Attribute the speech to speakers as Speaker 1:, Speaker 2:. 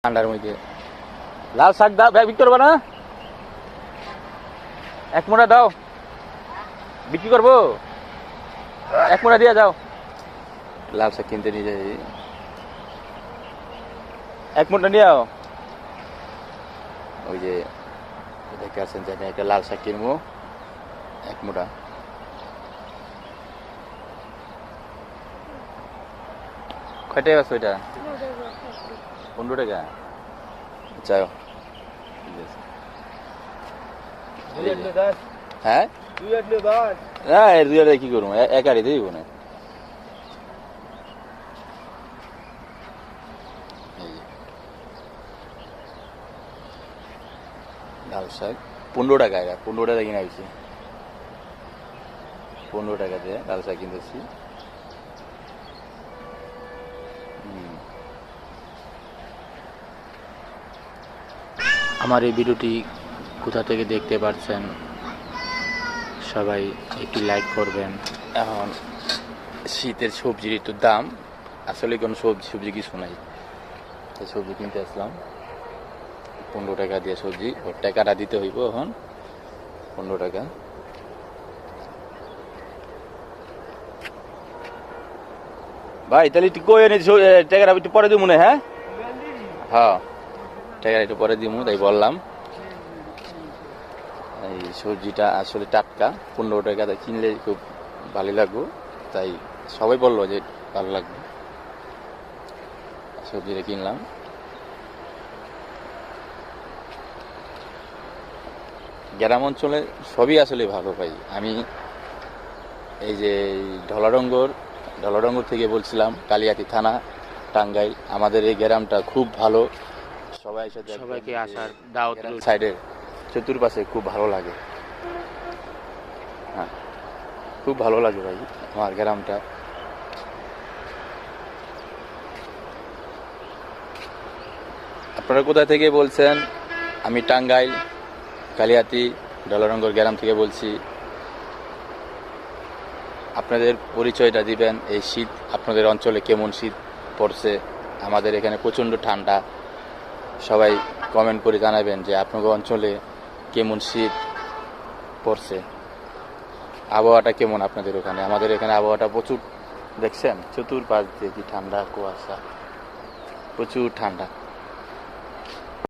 Speaker 1: ঠান্ডার মধ্যে লাল শাক দাও, বিক্রি করবো না? এক মোটা দাও, বিক্রি করবো। এক মোটা দিয়ে যাও। লাল শাক কিনতে নিয়ে যাই, এক মোটা নিয়ে যাও। ওই যে দেখে আছেন যে একটা লাল শাক কিনবো, এক মোটা। কয় টাকা আছে ওইটা? 15 টাকা। যাও, ঠিক আছে। হ্যাঁ, না এর 2 টাকা কি করবো, এক আড়ি দিব না। লাল শাক 15 টাকা, 15 টাকা কিনা হয়েছে। 15 টাকা দিয়ে লাল শাক কিনতেছি। আমার এই ভিডিওটি কোথা থেকে দেখতে পাচ্ছেন সবাই একটি লাইক করবেন। এখন শীতের সবজির একটু দাম, আসলে কোনো সবজি কিছু নাই, এই সবজি কিনতে আসলাম। 15 টাকা দিয়ে সবজি, ওর টাকাটা দিতে হইব এখন 15 টাকা। ভাই তাহলে একটু কই এনে টাকাটা একটু পরে দিব মনে। হ্যাঁ হ্যাঁ, টাকাটা একটু পরে দিব, তাই বললাম। এই সবজিটা আসলে টাটকা, 15 টাকা কিনলে খুব ভালো লাগবে, তাই সবাই বললো যে ভালো লাগবে, সবজিটা কিনলাম। গ্রাম অঞ্চলে সবই আসলে ভালো পাই আমি। এই যে ঢলাডঙ্গর থেকে বলছিলাম, কালিয়াতি থানা, টাঙ্গাইল। আমাদের এই গ্রামটা খুব ভালো, সবাইকে আসার দাওয়াত সাইডের চতুর্পাশে খুব ভালো লাগে। হ্যাঁ, খুব ভালো লাগে ভাই আমার গ্রামটা। আপনারা কোথা থেকে বলছেন? আমি টাঙ্গাইল কালিয়াতি ঢলাডঙ্গর গ্রাম থেকে বলছি। আপনাদের পরিচয়টা দিবেন। এই শীত আপনাদের অঞ্চলে কেমন শীত পড়ছে? আমাদের এখানে প্রচণ্ড ঠান্ডা। সবাই কমেন্ট করে জানাবেন যে আপনাদের অঞ্চলে কেমন শীত পড়ছে, আবহাওয়াটা কেমন আপনাদের ওখানে। আমাদের এখানে আবহাওয়াটা প্রচুর, দেখছেন চতুর্পাশ দিয়ে কি ঠান্ডা, কুয়াশা, প্রচুর ঠান্ডা।